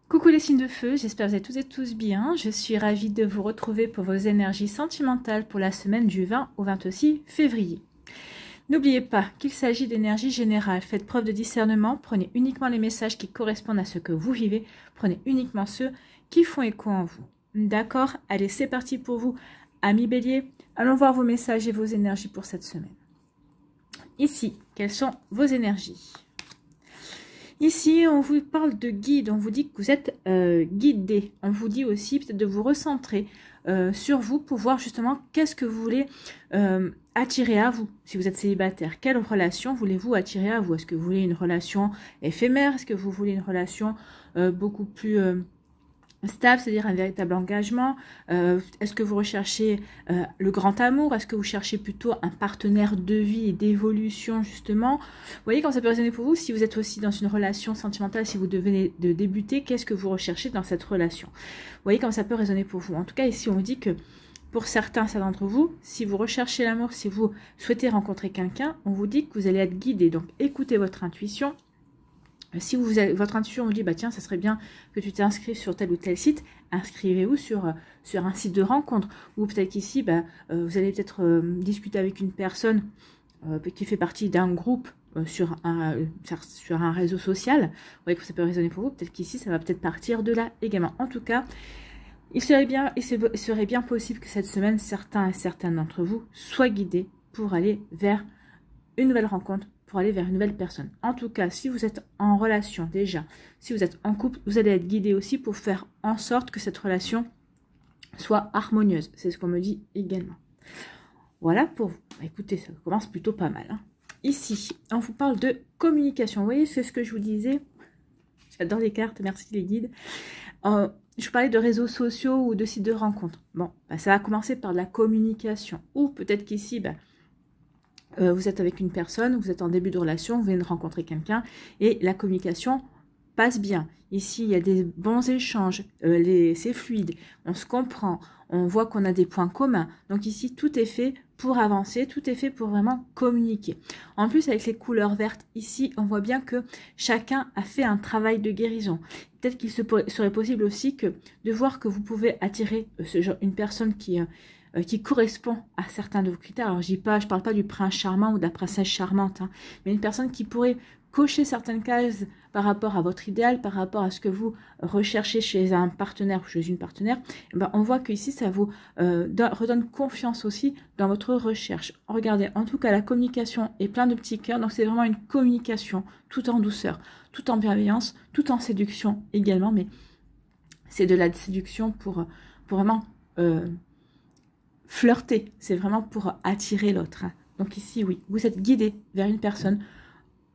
Coucou les signes de feu, j'espère que vous allez toutes et tous bien. Je suis ravie de vous retrouver pour vos énergies sentimentales pour la semaine du 20 au 26 février. N'oubliez pas qu'il s'agit d'énergie générale. Faites preuve de discernement, prenez uniquement les messages qui correspondent à ce que vous vivez, prenez uniquement ceux qui font écho en vous. D'accord? Allez, c'est parti pour vous, amis béliers. Allons voir vos messages et vos énergies pour cette semaine. Ici, quelles sont vos énergies? Ici, on vous parle de guide, on vous dit que vous êtes guidé. On vous dit aussi peut-être de vous recentrer sur vous pour voir justement qu'est-ce que vous voulez attirer à vous. Si vous êtes célibataire, quelle relation voulez-vous attirer à vous? Est-ce que vous voulez une relation éphémère? Est-ce que vous voulez une relation beaucoup plus stable, c'est-à-dire un véritable engagement? Est-ce que vous recherchez le grand amour? Est-ce que vous cherchez plutôt un partenaire de vie et d'évolution justement? Vous voyez comment ça peut résonner pour vous? Si vous êtes aussi dans une relation sentimentale, si vous devenez de débuter, qu'est-ce que vous recherchez dans cette relation? Vous voyez comment ça peut résonner pour vous? En tout cas, ici, on vous dit que pour certains d'entre vous, si vous recherchez l'amour, si vous souhaitez rencontrer quelqu'un, on vous dit que vous allez être guidé. Donc, écoutez votre intuition. Si votre intuition vous dit, bah tiens, ça serait bien que tu t'inscrives sur tel ou tel site, inscrivez-vous sur un site de rencontre. Ou peut-être qu'ici, vous allez peut-être discuter avec une personne qui fait partie d'un groupe sur un réseau social. Vous voyez que ça peut résonner pour vous. Peut-être qu'ici, ça va peut-être partir de là également. En tout cas, il serait bien possible que cette semaine, certains et certaines d'entre vous soient guidés pour aller vers une nouvelle rencontre, pour aller vers une nouvelle personne. En tout cas, si vous êtes en relation déjà, si vous êtes en couple, vous allez être guidé aussi pour faire en sorte que cette relation soit harmonieuse. C'est ce qu'on me dit également. Voilà pour vous. Écoutez, ça commence plutôt pas mal. Hein. Ici, on vous parle de communication. Vous voyez, c'est ce que je vous disais. J'adore les cartes, merci les guides. Je vous parlais de réseaux sociaux ou de sites de rencontres. Bon, ça va commencer par de la communication. Ou peut-être qu'ici, vous êtes avec une personne, vous êtes en début de relation, vous venez de rencontrer quelqu'un et la communication passe bien. Ici, il y a des bons échanges, c'est fluide, on se comprend, on voit qu'on a des points communs. Donc ici, tout est fait pour avancer, tout est fait pour vraiment communiquer. En plus, avec les couleurs vertes, ici, on voit bien que chacun a fait un travail de guérison. Peut-être qu'il serait possible aussi de voir que vous pouvez attirer une personne qui correspond à certains de vos critères. Alors, je parle pas du prince charmant ou de la princesse charmante, hein, mais une personne qui pourrait cocher certaines cases par rapport à votre idéal, par rapport à ce que vous recherchez chez un partenaire ou chez une partenaire. On voit que ici, ça vous redonne confiance aussi dans votre recherche. Regardez, en tout cas, la communication est plein de petits cœurs, donc c'est vraiment une communication tout en douceur, tout en bienveillance, tout en séduction également, mais c'est de la séduction pour vraiment flirter, c'est vraiment pour attirer l'autre. Hein. Donc ici, oui, vous êtes guidé vers une personne,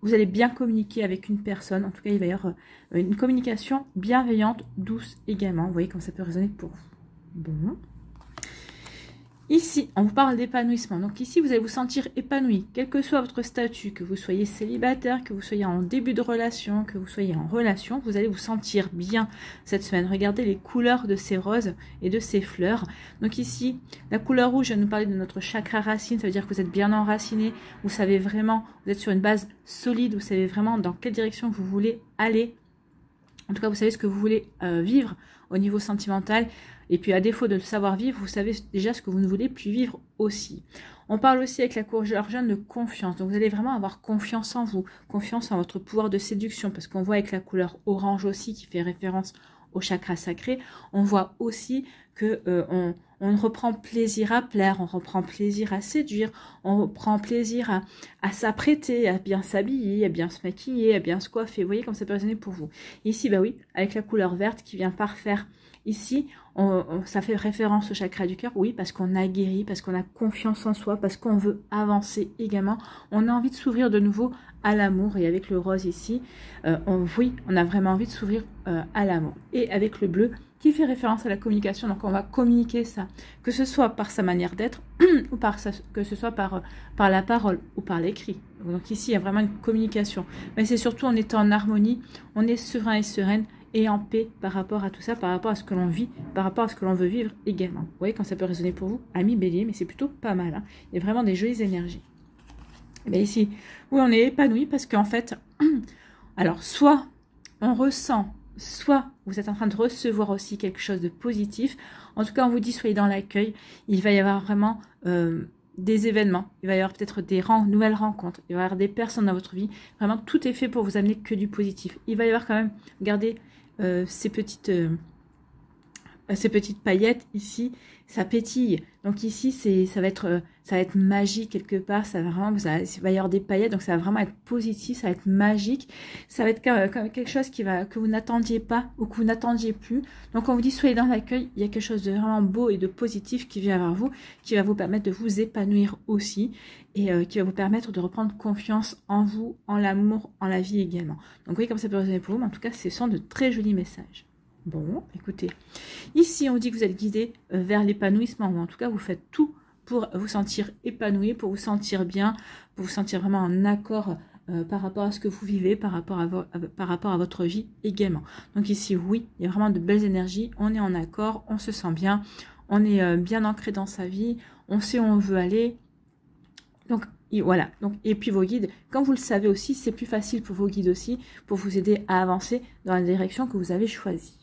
vous allez bien communiquer avec une personne, en tout cas, il va y avoir une communication bienveillante, douce également. Vous voyez comment ça peut résonner pour vous. Bon. Ici, on vous parle d'épanouissement. Donc ici, vous allez vous sentir épanoui, quel que soit votre statut, que vous soyez célibataire, que vous soyez en début de relation, que vous soyez en relation, vous allez vous sentir bien cette semaine. Regardez les couleurs de ces roses et de ces fleurs. Donc ici, la couleur rouge, je vais nous parler de notre chakra racine, ça veut dire que vous êtes bien enraciné, vous savez vraiment, vous êtes sur une base solide, vous savez vraiment dans quelle direction vous voulez aller. En tout cas, vous savez ce que vous voulez vivre au niveau sentimental. Et puis, à défaut de le savoir vivre, vous savez déjà ce que vous ne voulez plus vivre aussi. On parle aussi avec la couleur jaune de confiance. Donc, vous allez vraiment avoir confiance en vous, confiance en votre pouvoir de séduction. Parce qu'on voit avec la couleur orange aussi, qui fait référence au chakra sacré, on voit aussi que on reprend plaisir à plaire, on reprend plaisir à séduire, on reprend plaisir à s'apprêter, à bien s'habiller, à bien se maquiller, à bien se coiffer. Vous voyez comme ça peut résonner pour vous. Ici, oui, avec la couleur verte qui vient parfaire. Ici, ça fait référence au chakra du cœur, oui, parce qu'on a guéri, parce qu'on a confiance en soi, parce qu'on veut avancer également. On a envie de s'ouvrir de nouveau à l'amour. Et avec le rose ici, oui, on a vraiment envie de s'ouvrir à l'amour. Et avec le bleu, qui fait référence à la communication, donc on va communiquer ça, que ce soit par sa manière d'être, ou que ce soit par la parole, ou par l'écrit. Donc ici, il y a vraiment une communication. Mais c'est surtout en étant en harmonie, on est serein et sereine, et en paix par rapport à tout ça, par rapport à ce que l'on vit, par rapport à ce que l'on veut vivre également. Vous voyez quand ça peut résonner pour vous, amis bélier, mais c'est plutôt pas mal. Hein. Il y a vraiment des jolies énergies. Mais ici, oui, on est épanoui parce qu'en fait, alors soit on ressent soit vous êtes en train de recevoir aussi quelque chose de positif. En tout cas, on vous dit, soyez dans l'accueil. Il va y avoir vraiment des événements. Il va y avoir peut-être des nouvelles rencontres. Il va y avoir des personnes dans votre vie. Vraiment, tout est fait pour vous amener que du positif. Il va y avoir quand même, regardez, ces petites paillettes ici, ça pétille. Donc ici, ça va être magique quelque part. Ça va vraiment, il va y avoir des paillettes, donc ça va vraiment être positif, ça va être magique. Ça va être comme quelque chose que vous n'attendiez pas ou que vous n'attendiez plus. Donc on vous dit, soyez dans l'accueil. Il y a quelque chose de vraiment beau et de positif qui vient vers vous, qui va vous permettre de vous épanouir aussi et qui va vous permettre de reprendre confiance en vous, en l'amour, en la vie également. Donc oui, comme ça peut résonner pour vous, mais en tout cas, ce sont de très jolis messages. Bon, écoutez, ici on dit que vous êtes guidé vers l'épanouissement, ou en tout cas vous faites tout pour vous sentir épanoui, pour vous sentir bien, pour vous sentir vraiment en accord par rapport à ce que vous vivez, par rapport à votre vie également. Donc ici, oui, il y a vraiment de belles énergies, on est en accord, on se sent bien, on est bien ancré dans sa vie, on sait où on veut aller. Donc et voilà, donc, et puis vos guides, comme vous le savez aussi, c'est plus facile pour vos guides aussi, pour vous aider à avancer dans la direction que vous avez choisie.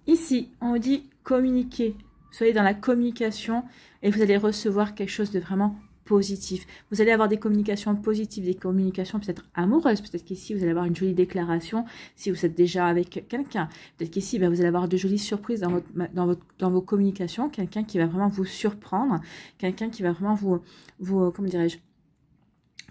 Ici, on vous dit communiquer. Soyez dans la communication et vous allez recevoir quelque chose de vraiment positif. Vous allez avoir des communications positives, des communications peut-être amoureuses. Peut-être qu'ici, vous allez avoir une jolie déclaration si vous êtes déjà avec quelqu'un. Peut-être qu'ici, vous allez avoir de jolies surprises dans vos communications. Quelqu'un qui va vraiment vous surprendre. Quelqu'un qui va vraiment vous comment dirais-je,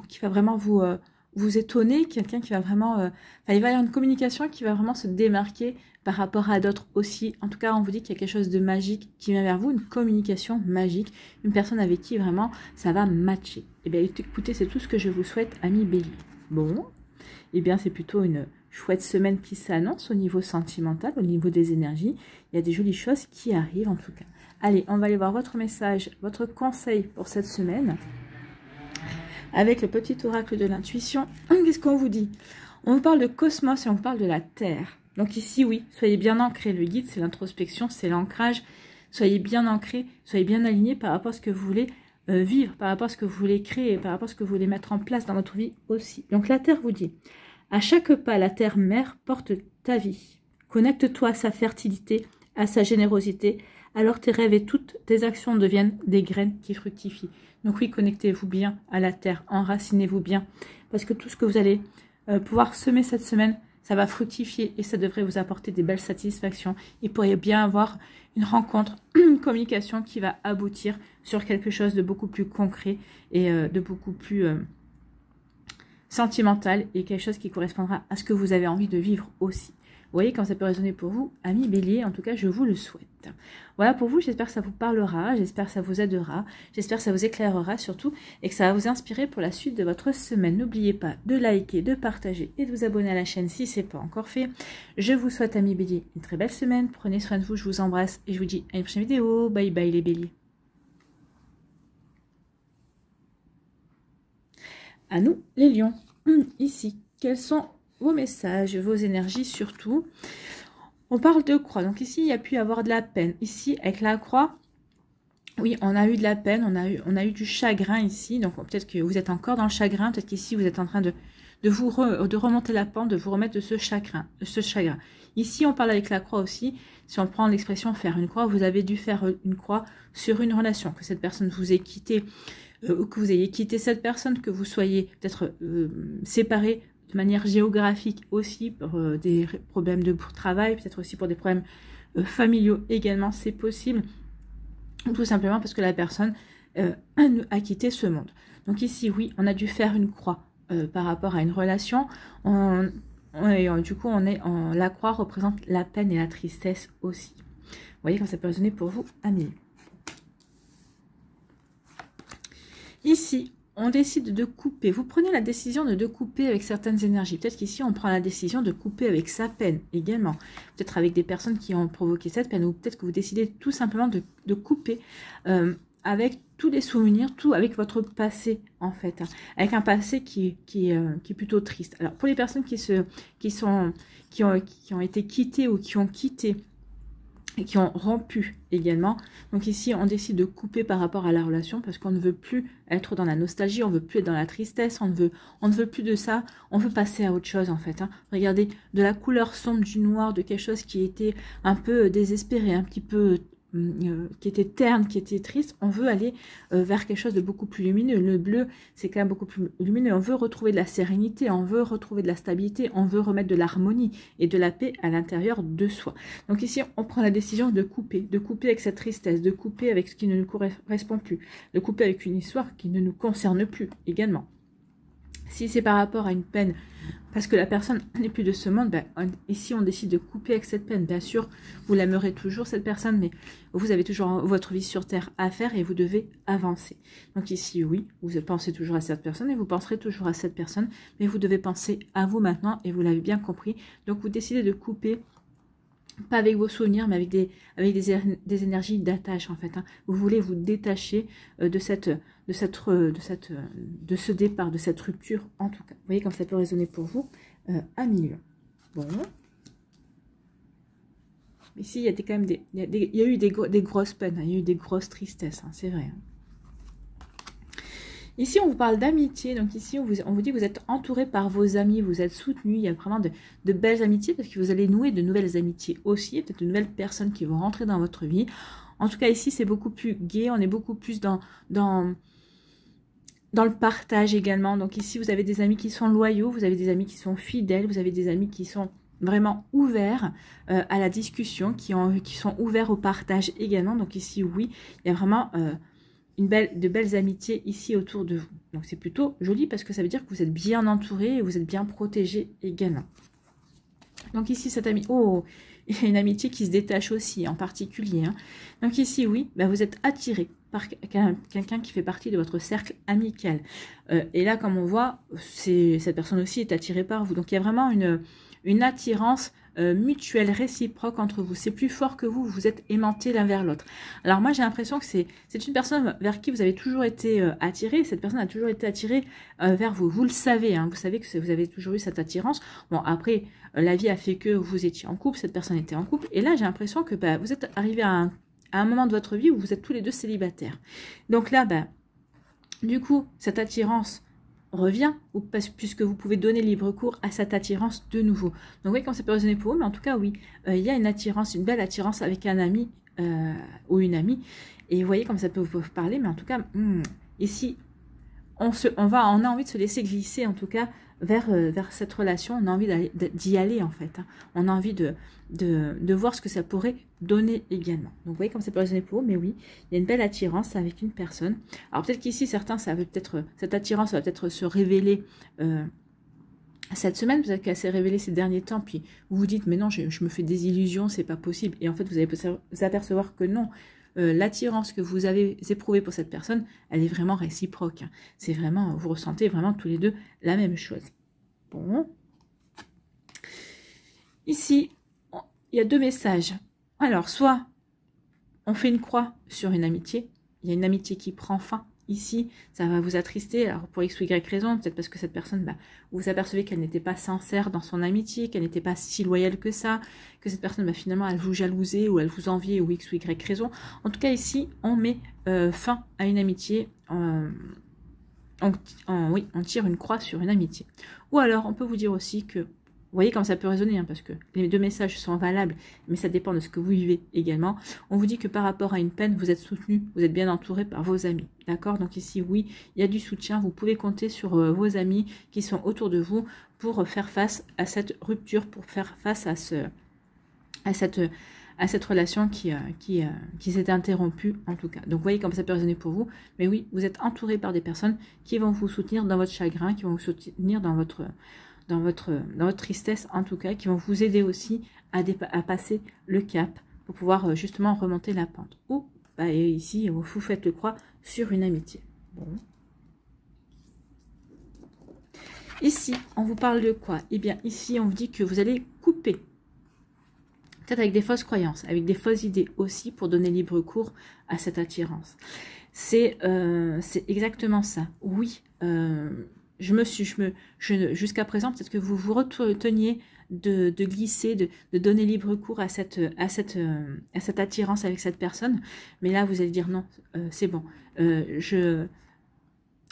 qui va vraiment vous étonner. Quelqu'un qui va vraiment... il va y avoir une communication qui va vraiment se démarquer par rapport à d'autres aussi. En tout cas, on vous dit qu'il y a quelque chose de magique qui vient vers vous, une communication magique, une personne avec qui vraiment ça va matcher. Et bien écoutez, c'est tout ce que je vous souhaite, amis Bélier. Bon, et bien c'est plutôt une chouette semaine qui s'annonce au niveau sentimental, au niveau des énergies. Il y a des jolies choses qui arrivent en tout cas. Allez, on va aller voir votre message, votre conseil pour cette semaine. Avec le petit oracle de l'intuition, qu'est-ce qu'on vous dit? On vous parle de cosmos et on vous parle de la Terre. Donc ici, oui, soyez bien ancrés. Le guide, c'est l'introspection, c'est l'ancrage. Soyez bien ancrés, soyez bien alignés par rapport à ce que vous voulez vivre, par rapport à ce que vous voulez créer, par rapport à ce que vous voulez mettre en place dans votre vie aussi. Donc la Terre vous dit, à chaque pas, la Terre-Mère porte ta vie. Connecte-toi à sa fertilité, à sa générosité. Alors tes rêves et toutes tes actions deviennent des graines qui fructifient. Donc oui, connectez-vous bien à la Terre, enracinez-vous bien. Parce que tout ce que vous allez pouvoir semer cette semaine, ça va fructifier et ça devrait vous apporter des belles satisfactions. Il pourrait bien avoir une rencontre, une communication qui va aboutir sur quelque chose de beaucoup plus concret et de beaucoup plus sentimental et quelque chose qui correspondra à ce que vous avez envie de vivre aussi. Vous voyez, quand ça peut résonner pour vous, amis Bélier, en tout cas, je vous le souhaite. Voilà pour vous, j'espère que ça vous parlera, j'espère que ça vous aidera, j'espère que ça vous éclairera surtout et que ça va vous inspirer pour la suite de votre semaine. N'oubliez pas de liker, de partager et de vous abonner à la chaîne si ce n'est pas encore fait. Je vous souhaite, amis Bélier, une très belle semaine. Prenez soin de vous, je vous embrasse et je vous dis à une prochaine vidéo. Bye bye les Béliers. À nous, les lions. Ici, quels sont vos messages, vos énergies surtout? On parle de croix. Donc ici, il y a pu y avoir de la peine. Ici, avec la croix, oui, on a eu de la peine, on a eu du chagrin ici. Donc peut-être que vous êtes encore dans le chagrin. Peut-être qu'ici, vous êtes en train de remonter la pente, de vous remettre de ce chagrin. Ici, on parle avec la croix aussi. Si on prend l'expression faire une croix, vous avez dû faire une croix sur une relation. Que cette personne vous ait quitté, ou que vous ayez quitté cette personne, que vous soyez peut-être séparés de manière géographique aussi, pour des problèmes de travail, peut-être aussi pour des problèmes familiaux également, c'est possible. Tout simplement parce que la personne a quitté ce monde. Donc ici, oui, on a dû faire une croix par rapport à une relation. Du coup, la croix représente la peine et la tristesse aussi. Vous voyez quand ça peut résonner pour vous, amis. Ici, on décide de couper. Vous prenez la décision de couper avec certaines énergies. Peut-être qu'ici, on prend la décision de couper avec sa peine également. Peut-être avec des personnes qui ont provoqué cette peine. Ou peut-être que vous décidez tout simplement de couper avec tous les souvenirs, tout avec votre passé en fait. Avec un passé qui est plutôt triste. Alors pour les personnes qui ont été quittées ou qui ont quitté et qui ont rompu également. Donc ici, on décide de couper par rapport à la relation parce qu'on ne veut plus être dans la nostalgie, on ne veut plus être dans la tristesse, on ne veut plus de ça, on veut passer à autre chose en fait. Hein. Regardez, de la couleur sombre, du noir, de quelque chose qui était un peu désespéré, un petit peu qui était terne, qui était triste, on veut aller vers quelque chose de beaucoup plus lumineux. Le bleu, c'est quand même beaucoup plus lumineux. On veut retrouver de la sérénité, on veut retrouver de la stabilité, on veut remettre de l'harmonie et de la paix à l'intérieur de soi. Donc ici, on prend la décision de couper avec cette tristesse, de couper avec ce qui ne nous correspond plus, de couper avec une histoire qui ne nous concerne plus également. Si c'est par rapport à une peine, parce que la personne n'est plus de ce monde, ben, ici on décide de couper avec cette peine. Bien sûr, vous l'aimerez toujours cette personne, mais vous avez toujours votre vie sur Terre à faire et vous devez avancer. Donc ici, oui, vous pensez toujours à cette personne et vous penserez toujours à cette personne, mais vous devez penser à vous maintenant et vous l'avez bien compris. Donc vous décidez de couper, pas avec vos souvenirs, mais avec des énergies d'attache en fait. Hein. Vous voulez vous détacher de ce départ, de cette rupture en tout cas. Vous voyez comme ça peut résonner pour vous à million. Bon. Ici, il y a quand même il y a eu des grosses peines, hein, il y a eu des grosses tristesses, hein, c'est vrai. Hein. Ici, on vous parle d'amitié. Donc ici, on vous dit que vous êtes entouré par vos amis, vous êtes soutenu. Il y a vraiment de belles amitiés parce que vous allez nouer de nouvelles amitiés aussi, peut-être de nouvelles personnes qui vont rentrer dans votre vie. En tout cas, ici, c'est beaucoup plus gai. On est beaucoup plus dans le partage également. Donc ici, vous avez des amis qui sont loyaux, vous avez des amis qui sont fidèles, vous avez des amis qui sont vraiment ouverts à la discussion, qui sont ouverts au partage également. Donc ici, oui, il y a vraiment... de belles amitiés ici autour de vous. Donc c'est plutôt joli parce que ça veut dire que vous êtes bien entouré et vous êtes bien protégé également. Donc ici cette amie, oh, il y a une amitié qui se détache aussi en particulier. Hein. Donc ici oui, bah, vous êtes attiré par quelqu'un qui fait partie de votre cercle amical. Et là comme on voit, cette personne aussi est attirée par vous. Donc il y a vraiment une attirance mutuelle, réciproque entre vous. C'est plus fort que vous, vous êtes aimantés l'un vers l'autre. Alors moi j'ai l'impression que c'est une personne vers qui vous avez toujours été attiré. Cette personne a toujours été attirée vers vous. Vous le savez, hein, vous savez que vous avez toujours eu cette attirance. Bon après, la vie a fait que vous étiez en couple, cette personne était en couple. Et là j'ai l'impression que bah, vous êtes arrivé à un moment de votre vie où vous êtes tous les deux célibataires. Donc là, bah, du coup, cette attirance revient, puisque vous pouvez donner libre cours à cette attirance de nouveau. Donc vous voyez comme ça peut résonner pour vous, mais en tout cas oui, il y a une attirance, une belle attirance avec un ami ou une amie, et vous voyez comme ça peut vous parler, mais en tout cas, ici, on a envie de se laisser glisser en tout cas vers cette relation, on a envie d'y aller en fait, hein. On a envie de voir ce que ça pourrait donner également. Donc vous voyez comme ça peut résonner pour vous, mais oui, il y a une belle attirance avec une personne. Alors peut-être qu'ici certains, cette attirance va peut-être se révéler cette semaine, peut-être qu'elle s'est révélée ces derniers temps, puis vous vous dites mais non, je me fais des illusions, c'est pas possible. Et en fait vous allez vous apercevoir que non. L'attirance que vous avez éprouvée pour cette personne, elle est vraiment réciproque. Hein. C'est vraiment, vous ressentez vraiment tous les deux la même chose. Bon. Ici, il y a deux messages. Alors, soit on fait une croix sur une amitié. Il y a une amitié qui prend fin. Ici, ça va vous attrister. Alors, pour X ou Y raison, peut-être parce que cette personne, bah, vous vous apercevez qu'elle n'était pas sincère dans son amitié, qu'elle n'était pas si loyale que ça, que cette personne, bah, finalement, elle vous jalousait ou elle vous enviait ou X ou Y raison. En tout cas, ici, on met fin à une amitié. Oui, on tire une croix sur une amitié. Ou alors, on peut vous dire aussi que vous voyez comme ça peut résonner, hein, parce que les deux messages sont valables, mais ça dépend de ce que vous vivez également. On vous dit que par rapport à une peine, vous êtes soutenu, vous êtes bien entouré par vos amis. D'accord? Donc ici, oui, il y a du soutien. Vous pouvez compter sur vos amis qui sont autour de vous pour faire face à cette rupture, pour faire face à cette relation qui s'est interrompue en tout cas. Donc vous voyez comme ça peut résonner pour vous. Mais oui, vous êtes entouré par des personnes qui vont vous soutenir dans votre chagrin, qui vont vous soutenir dans votre tristesse en tout cas, qui vont vous aider aussi à passer le cap pour pouvoir justement remonter la pente. Ou bah, ici, vous faites le croix sur une amitié. Bon. Ici, on vous parle de quoi? Eh bien, ici, on vous dit que vous allez couper. Peut-être avec des fausses croyances, avec des fausses idées aussi pour donner libre cours à cette attirance. C'est exactement ça. Oui, jusqu'à présent, peut-être que vous vous reteniez de glisser, de donner libre cours à cette attirance avec cette personne. Mais là, vous allez dire non, c'est bon.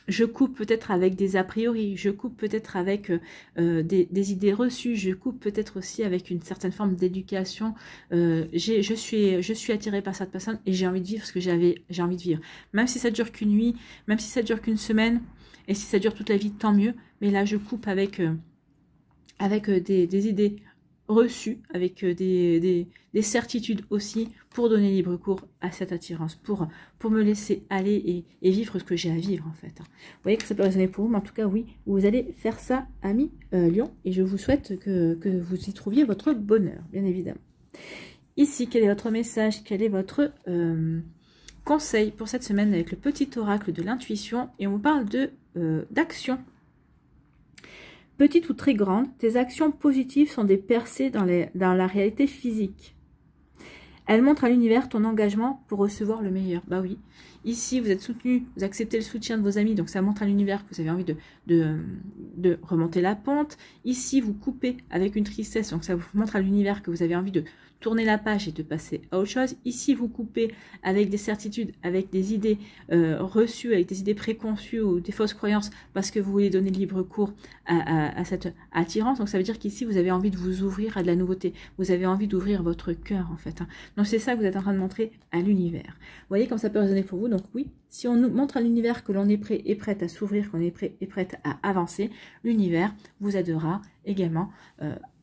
Je coupe peut-être avec des a priori, je coupe peut-être avec des idées reçues, je coupe peut-être aussi avec une certaine forme d'éducation. Je suis attirée par cette personne et j'ai envie de vivre ce que j'ai envie de vivre. Même si ça dure qu'une nuit, même si ça dure qu'une semaine, et si ça dure toute la vie, tant mieux. Mais là, je coupe avec des idées reçues, avec des certitudes aussi, pour donner libre cours à cette attirance, pour me laisser aller et vivre ce que j'ai à vivre en fait. Vous voyez que ça peut résonner pour vous, mais en tout cas oui, vous allez faire ça, amis Lion, et je vous souhaite que vous y trouviez votre bonheur, bien évidemment. Ici, quel est votre message, quel est votre conseil pour cette semaine avec le petit oracle de l'intuition, et on vous parle d'action. Petite ou très grande, tes actions positives sont des percées dans la réalité physique. Elles montrent à l'univers ton engagement pour recevoir le meilleur. Bah oui, ici vous êtes soutenu, vous acceptez le soutien de vos amis, donc ça montre à l'univers que vous avez envie de remonter la pente. Ici vous coupez avec une tristesse, donc ça vous montre à l'univers que vous avez envie de tourner la page et de passer à autre chose. Ici vous coupez avec des certitudes, avec des idées reçues, avec des idées préconçues ou des fausses croyances, parce que vous voulez donner libre cours à cette attirance. Donc ça veut dire qu'ici vous avez envie de vous ouvrir à de la nouveauté, vous avez envie d'ouvrir votre cœur en fait. Donc c'est ça que vous êtes en train de montrer à l'univers. Vous voyez comme ça peut résonner pour vous. Donc oui, si on nous montre à l'univers que l'on est prêt et prête à s'ouvrir, qu'on est prêt et prête à avancer, l'univers vous aidera également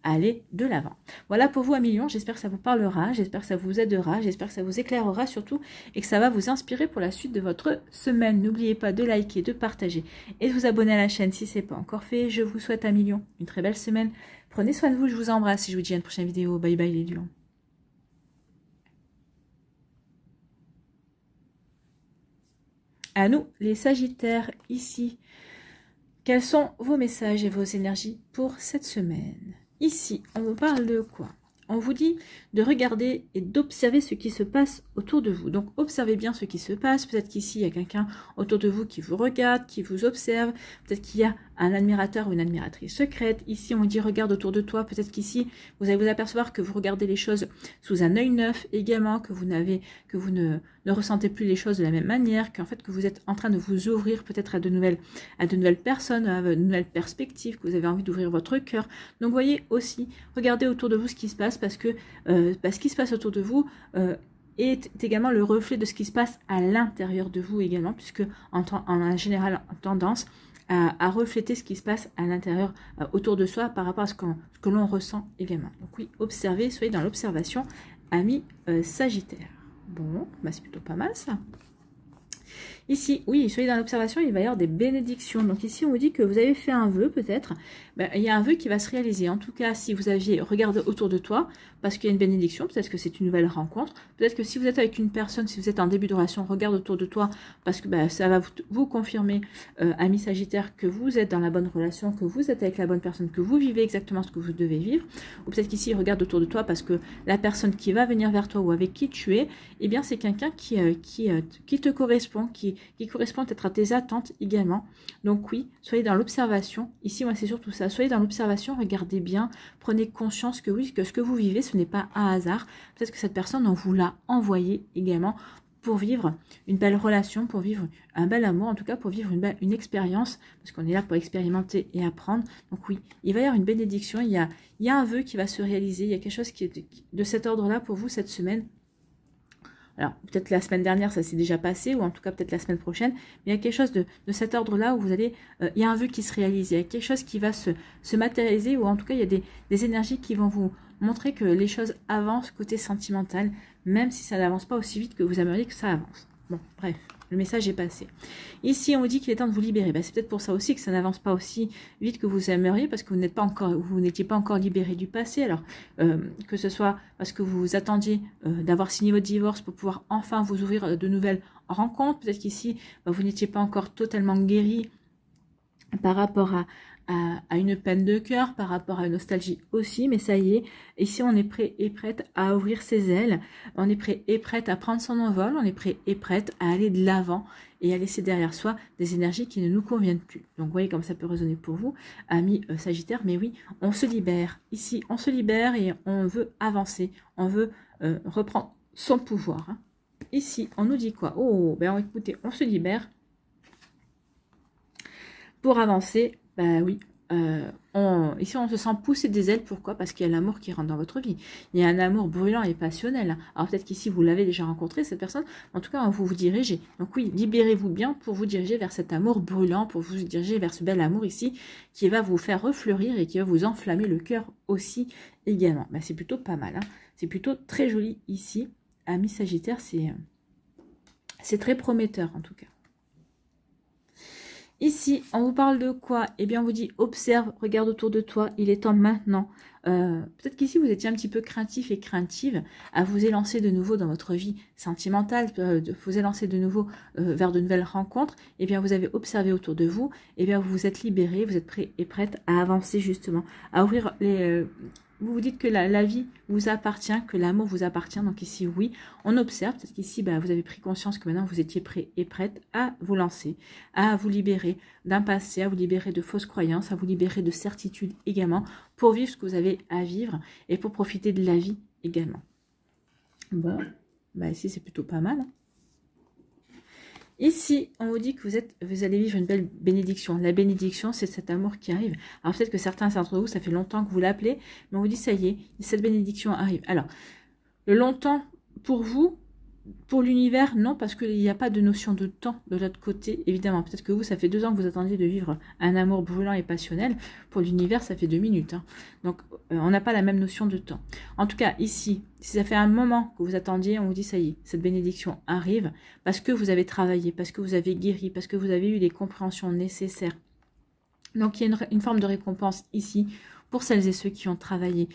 à aller de l'avant. Voilà pour vous, amis Lion. J'espère que ça vous parlera, j'espère que ça vous aidera, j'espère que ça vous éclairera surtout et que ça va vous inspirer pour la suite de votre semaine. N'oubliez pas de liker, de partager et de vous abonner à la chaîne si ce n'est pas encore fait. Je vous souhaite, amis Lion, une très belle semaine. Prenez soin de vous, je vous embrasse et je vous dis à une prochaine vidéo. Bye bye les Lions. À nous, les Sagittaires, ici. Quels sont vos messages et vos énergies pour cette semaine? Ici, on vous parle de quoi? On vous dit de regarder et d'observer ce qui se passe autour de vous. Donc, observez bien ce qui se passe. Peut-être qu'ici, il y a quelqu'un autour de vous qui vous regarde, qui vous observe. Peut-être qu'il y a un admirateur ou une admiratrice secrète. Ici, on vous dit regarde autour de toi. Peut-être qu'ici, vous allez vous apercevoir que vous regardez les choses sous un œil neuf également, que vous ne ressentez plus les choses de la même manière, qu'en fait, que vous êtes en train de vous ouvrir peut-être à de nouvelles personnes, à de nouvelles perspectives, que vous avez envie d'ouvrir votre cœur. Donc, voyez aussi, regardez autour de vous ce qui se passe parce que ce qui se passe autour de vous est également le reflet de ce qui se passe à l'intérieur de vous également, puisque en général, en tendance à refléter ce qui se passe à l'intérieur, autour de soi, par rapport à ce que l'on ressent également. Donc oui, observez, soyez dans l'observation, amis Sagittaires. Bon, bah c'est plutôt pas mal ça. Ici, oui, soyez dans l'observation, il va y avoir des bénédictions. Donc ici, on vous dit que vous avez fait un vœu, peut-être. Ben, il y a un vœu qui va se réaliser. En tout cas, si vous aviez regardé autour de toi, parce qu'il y a une bénédiction, peut-être que c'est une nouvelle rencontre. Peut-être que si vous êtes avec une personne, si vous êtes en début de relation, regarde autour de toi, parce que ben, ça va vous confirmer, amis Sagittaires, que vous êtes dans la bonne relation, que vous êtes avec la bonne personne, que vous vivez exactement ce que vous devez vivre. Ou peut-être qu'ici, regarde autour de toi, parce que la personne qui va venir vers toi ou avec qui tu es, eh bien, c'est quelqu'un qui te correspond, qui correspond peut-être à tes attentes également. Donc oui, soyez dans l'observation. Ici, moi, c'est surtout ça. Soyez dans l'observation, regardez bien, prenez conscience que oui, que ce que vous vivez, ce n'est pas un hasard. Peut-être que cette personne, on vous l'a envoyé également pour vivre une belle relation, pour vivre un bel amour, en tout cas pour vivre une expérience, parce qu'on est là pour expérimenter et apprendre. Donc oui, il va y avoir une bénédiction, il y a un vœu qui va se réaliser, il y a quelque chose qui est de cet ordre-là pour vous cette semaine. Alors, peut-être la semaine dernière, ça s'est déjà passé, ou en tout cas peut-être la semaine prochaine, mais il y a quelque chose de cet ordre-là où vous allez, il y a un vœu qui se réalise, il y a quelque chose qui va se matérialiser, ou en tout cas, il y a des énergies qui vont vous montrer que les choses avancent côté sentimental, même si ça n'avance pas aussi vite que vous aimeriez que ça avance. Bon, bref, le message est passé. Ici, on vous dit qu'il est temps de vous libérer. Ben, c'est peut-être pour ça aussi que ça n'avance pas aussi vite que vous aimeriez, parce que vous n'étiez pas encore libéré du passé. Alors, que ce soit parce que vous attendiez d'avoir signé votre divorce pour pouvoir enfin vous ouvrir de nouvelles rencontres. Peut-être qu'ici, ben, vous n'étiez pas encore totalement guéri par rapport à une peine de cœur, par rapport à une nostalgie aussi, mais ça y est, ici on est prêt et prête à ouvrir ses ailes, on est prêt et prête à prendre son envol, on est prêt et prête à aller de l'avant et à laisser derrière soi des énergies qui ne nous conviennent plus. Donc vous voyez comme ça peut résonner pour vous, amis Sagittaire, mais oui, on se libère, ici on se libère et on veut avancer, on veut reprendre son pouvoir. Hein. Ici, on nous dit quoi? Oh, ben écoutez, on se libère pour avancer. Ben oui, ici on se sent pousser des ailes. Pourquoi? Parce qu'il y a l'amour qui rentre dans votre vie. Il y a un amour brûlant et passionnel. Alors peut-être qu'ici vous l'avez déjà rencontré, cette personne. En tout cas, vous vous dirigez. Donc oui, libérez-vous bien pour vous diriger vers cet amour brûlant, pour vous diriger vers ce bel amour ici qui va vous faire refleurir et qui va vous enflammer le cœur aussi également. Ben, c'est plutôt pas mal. Hein. C'est plutôt très joli ici. Amis Sagittaire, c'est très prometteur en tout cas. Ici, on vous parle de quoi? Eh bien, on vous dit, observe, regarde autour de toi, il est temps maintenant. Peut-être qu'ici, vous étiez un petit peu craintif et craintive à vous élancer de nouveau dans votre vie sentimentale, vous élancer de nouveau vers de nouvelles rencontres. Eh bien, vous avez observé autour de vous, eh bien, vous vous êtes libéré, vous êtes prêt et prête à avancer justement, à ouvrir les... vous vous dites que la vie vous appartient, que l'amour vous appartient. Donc ici, oui, on observe. Peut-être qu'ici, bah, vous avez pris conscience que maintenant, vous étiez prêt et prête à vous lancer, à vous libérer d'un passé, à vous libérer de fausses croyances, à vous libérer de certitudes également, pour vivre ce que vous avez à vivre et pour profiter de la vie également. Bon, bah ici, c'est plutôt pas mal. Hein. Ici, on vous dit que vous allez vivre une belle bénédiction. La bénédiction, c'est cet amour qui arrive. Alors peut-être que certains d'entre vous, ça fait longtemps que vous l'appelez, mais on vous dit, ça y est, cette bénédiction arrive. Alors, le longtemps, pour vous, pour l'univers, non, parce qu'il n'y a pas de notion de temps de l'autre côté, évidemment. Peut-être que vous, ça fait 2 ans que vous attendiez de vivre un amour brûlant et passionnel. Pour l'univers, ça fait 2 minutes. Hein. Donc, on n'a pas la même notion de temps. En tout cas, ici, si ça fait un moment que vous attendiez, on vous dit, ça y est, cette bénédiction arrive, parce que vous avez travaillé, parce que vous avez guéri, parce que vous avez eu les compréhensions nécessaires. Donc, il y a une forme de récompense ici, pour celles et ceux qui ont travaillé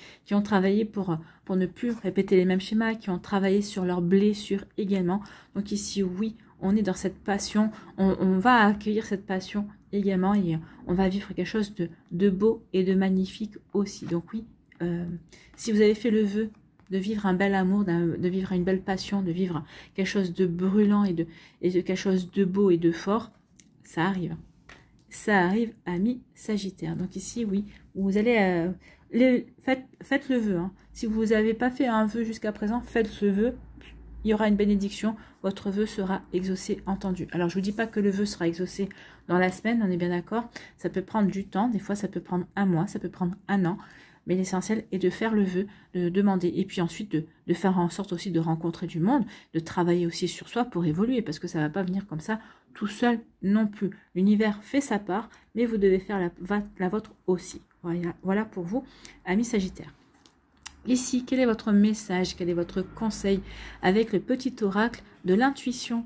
pour ne plus répéter les mêmes schémas, qui ont travaillé sur leurs blessures également. Donc ici, oui, on est dans cette passion, on va accueillir cette passion également et on va vivre quelque chose de beau et de magnifique aussi. Donc oui, si vous avez fait le vœu de vivre un bel amour, de vivre une belle passion, de vivre quelque chose de brûlant et de quelque chose de beau et de fort, ça arrive. Ça arrive, amis Sagittaire. Donc ici, oui, vous allez... faites le vœu. Hein. Si vous n'avez pas fait un vœu jusqu'à présent, faites ce vœu. Il y aura une bénédiction. Votre vœu sera exaucé, entendu. Alors, je ne vous dis pas que le vœu sera exaucé dans la semaine, on est bien d'accord. Ça peut prendre du temps. Des fois, ça peut prendre 1 mois, ça peut prendre 1 an. Mais l'essentiel est de faire le vœu, de demander. Et puis ensuite, de faire en sorte aussi de rencontrer du monde, de travailler aussi sur soi pour évoluer. Parce que ça ne va pas venir comme ça tout seul non plus. L'univers fait sa part, mais vous devez faire la vôtre aussi. Voilà pour vous, amis Sagittaires. Ici, quel est votre message, quel est votre conseil avec le petit oracle de l'intuition?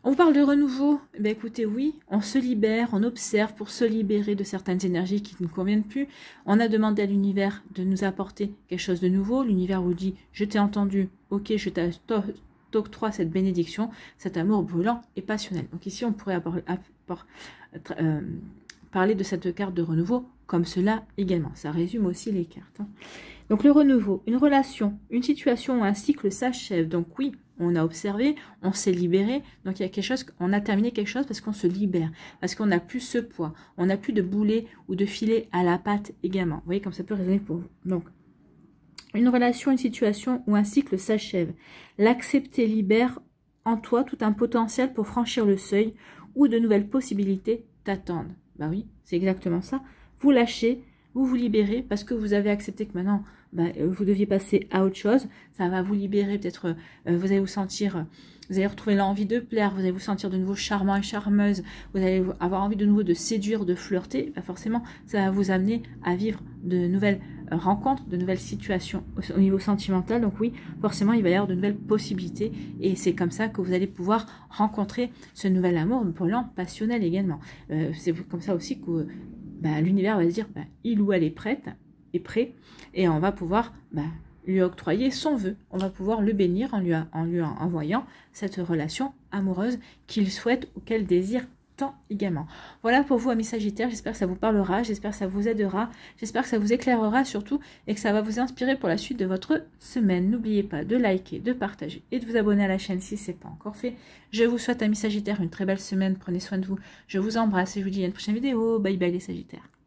On vous parle de renouveau. Eh bien, écoutez, oui, on se libère, on observe pour se libérer de certaines énergies qui ne nous conviennent plus. On a demandé à l'univers de nous apporter quelque chose de nouveau. L'univers vous dit, je t'ai entendu, ok, je t'octroie cette bénédiction, cet amour brûlant et passionnel. Donc ici, on pourrait parler de cette carte de renouveau comme cela également. Ça résume aussi les cartes. Hein. Donc le renouveau, une relation, une situation ou un cycle s'achève. Donc oui, on a observé, on s'est libéré. Donc il y a quelque chose, on a terminé quelque chose parce qu'on se libère, parce qu'on n'a plus ce poids, on n'a plus de boulet ou de filet à la patte également. Vous voyez comme ça peut résonner pour vous. Donc une relation, une situation ou un cycle s'achève. L'accepter libère en toi tout un potentiel pour franchir le seuil où de nouvelles possibilités t'attendent. Bah oui, c'est exactement ça. Vous lâchez, vous vous libérez parce que vous avez accepté que maintenant, vous deviez passer à autre chose. Ça va vous libérer, peut-être vous allez vous sentir, vous allez retrouver l'envie de plaire, vous allez vous sentir de nouveau charmant et charmeuse, vous allez avoir envie de nouveau de séduire, de flirter. Bah forcément, ça va vous amener à vivre de nouvelles rencontres, de nouvelles situations au niveau sentimental. Donc oui, forcément, il va y avoir de nouvelles possibilités et c'est comme ça que vous allez pouvoir rencontrer ce nouvel amour brûlant, passionnel également. C'est comme ça aussi que l'univers va se dire, il ou elle est prête, est prêt, et on va pouvoir lui octroyer son vœu. On va pouvoir le bénir en lui envoyant cette relation amoureuse qu'il souhaite ou qu'elle désire important également. Voilà pour vous, amis Sagittaires, j'espère que ça vous parlera, j'espère que ça vous aidera, j'espère que ça vous éclairera surtout et que ça va vous inspirer pour la suite de votre semaine. N'oubliez pas de liker, de partager et de vous abonner à la chaîne si ce n'est pas encore fait. Je vous souhaite, amis Sagittaires, une très belle semaine, prenez soin de vous, je vous embrasse et je vous dis à une prochaine vidéo. Bye bye les Sagittaires.